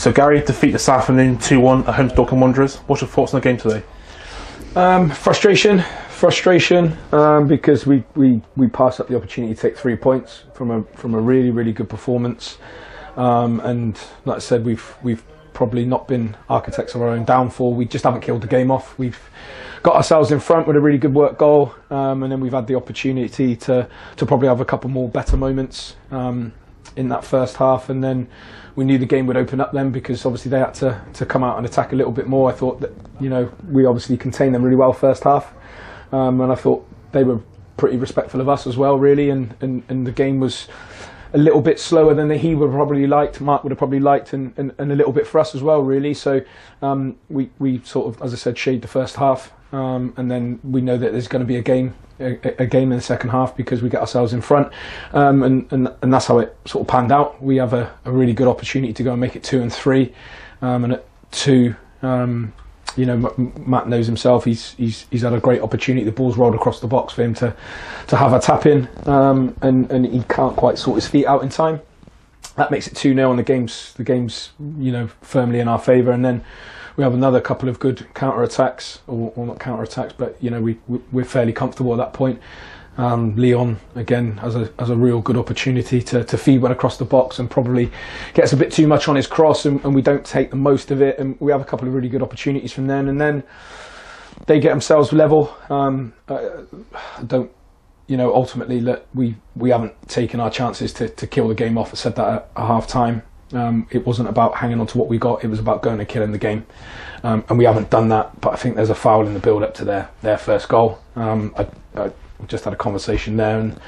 So Gary defeat this afternoon 2-1 at home to Dorking Wanderers. What's your thoughts on the game today? Frustration, because we passed up the opportunity to take 3 points from a really good performance, and like I said, we've probably not been architects of our own downfall. We just haven't killed the game off. We've got ourselves in front with a really good work goal, and then we've had the opportunity to probably have a couple more better moments in that first half, and then we knew the game would open up then, because obviously they had to come out and attack a little bit more. I thought that, you know, we obviously contained them really well first half, and I thought they were pretty respectful of us as well, really, and the game was a little bit slower than he would have probably liked, Mark would have probably liked, and a little bit for us as well, really. So we sort of, as I said, shaded the first half, and then we know that there's going to be a game in the second half, because we get ourselves in front, and that's how it sort of panned out. We have a really good opportunity to go and make it 2 and 3, and at 2, you know, Matt knows himself. He's had a great opportunity. The ball's rolled across the box for him to have a tap in, and he can't quite sort his feet out in time. That makes it 2-0, and the game's you know, firmly in our favour. And then we have another couple of good counter attacks, or not counter attacks, but you know, we're fairly comfortable at that point. Leon again has a real good opportunity to feed one across the box, and probably gets a bit too much on his cross, and we don't take the most of it, and we have a couple of really good opportunities from then, and then they get themselves level. You know, ultimately that we haven't taken our chances to kill the game off. I said that at half time. It wasn't about hanging on to what we got, it was about going and killing the game, and we haven't done that. But I think there's a foul in the build up to their first goal. I just had a conversation there, and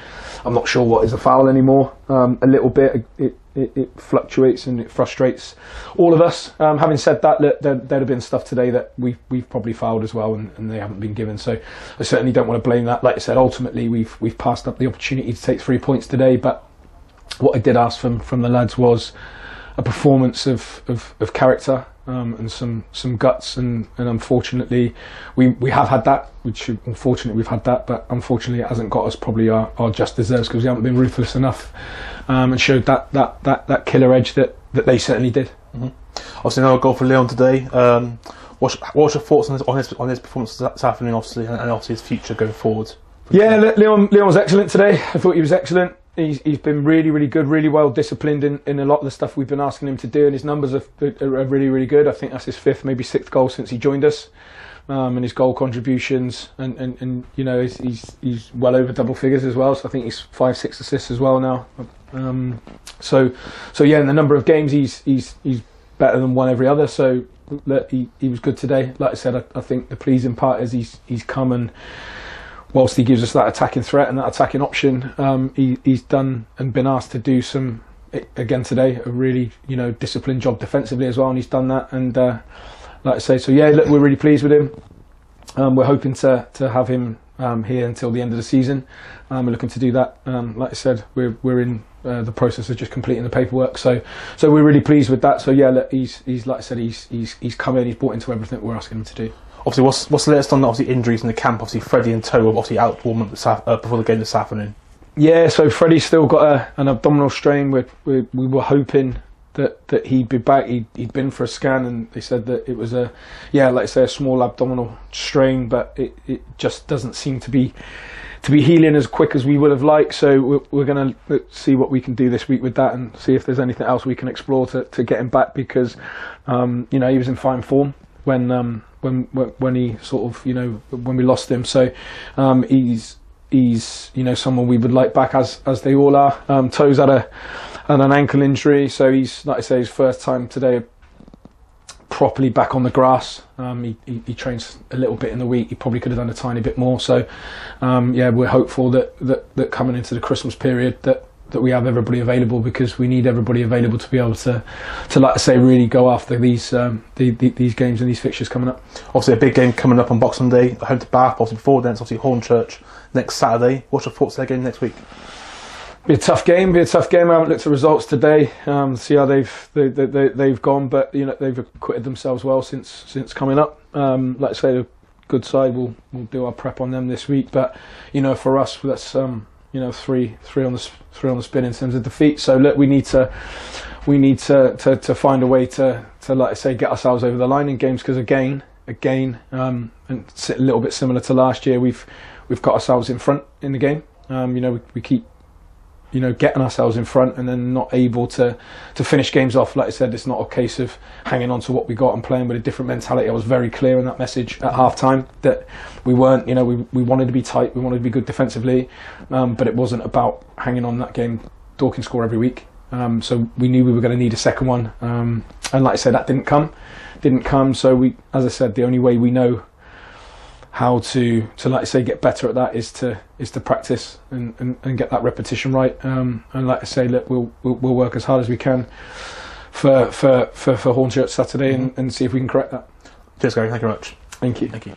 I'm not sure what is a foul anymore. A little bit, it fluctuates and it frustrates all of us. Having said that, there'd have been stuff today that we've probably fouled as well, and they haven't been given. So I certainly don't want to blame that. Like I said, ultimately we've passed up the opportunity to take 3 points today. But what I did ask from the lads was a performance of character, and some guts, and unfortunately we have had that, we've had that, but unfortunately it hasn't got us probably our just deserves, because we haven't been ruthless enough, and showed that killer edge that they certainly did. Mm-hmm. Obviously another goal for Leon today. What's your thoughts on his performance this afternoon, obviously, and obviously his future going forward? Yeah, Leon was excellent today. I thought he was excellent. He's been really good, really well disciplined in a lot of the stuff we've been asking him to do, and his numbers are really good. I think that's his 5th, maybe 6th goal since he joined us, and his goal contributions, and you know, he's well over double figures as well. So I think he's 5-6 assists as well now. So yeah, in the number of games he's better than one every other. So he was good today. Like I said, I think the pleasing part is he's come, and whilst he gives us that attacking threat and that attacking option, he's done and been asked to do some, again today, a really, you know, disciplined job defensively as well, and he's done that. And like I say, so yeah, look, we're really pleased with him. We're hoping to have him here until the end of the season. We're looking to do that. Like I said, we're in the process of just completing the paperwork, so we're really pleased with that. So yeah, look, he's like I said, he's come in, he's bought into everything we're asking him to do. Obviously, what's the latest on obviously injuries in the camp? Obviously, Freddie and Toe were obviously out warm up before the game this afternoon. Yeah, so Freddie's still got an abdominal strain. We were hoping that he'd be back. He'd been for a scan, and they said that it was like I say, a small abdominal strain, but it just doesn't seem to be healing as quick as we would have liked. So we're going to see what we can do this week with that, and see if there's anything else we can explore to get him back, because you know, he was in fine form when he sort of, you know, when we lost him. So he's you know, someone we would like back, as they all are. Toe's had an ankle injury, so he's, like I say, his first time today properly back on the grass. He trains a little bit in the week. He probably could have done a tiny bit more. So yeah, we're hopeful that coming into the Christmas period that we have everybody available, because we need everybody available to be able to like I say, really go after these games and these fixtures coming up. Obviously a big game coming up on Boxing Day, home to Bath. Obviously before then it's obviously Hornchurch next Saturday. What's your thoughts on that game next week? Be a tough game. I haven't looked at results today. See how they've gone, but you know, they've acquitted themselves well since coming up. Like I say, a good side. We'll do our prep on them this week, but you know, for us, that's you know, three on the spin in terms of defeat. So look, we need to we need to find a way to like I say, get ourselves over the line in games, because again, and it's a little bit similar to last year, we've got ourselves in front in the game. We keep getting ourselves in front and then not able to finish games off. Like I said, it's not a case of hanging on to what we got and playing with a different mentality. I was very clear in that message at half time that we weren't, we wanted to be tight, we wanted to be good defensively, but it wasn't about hanging on that game. Dorking score every week, so we knew we were going to need a second one, and like I said, that didn't come. So we, as I said, the only way we know how to like I say, get better at that is to practice and get that repetition right. And like I say, look, we'll work as hard as we can for 𝗤𝘁𝘁 Saturday and see if we can correct that. Cheers, Gary. Thank you very much. Thank you. Thank you.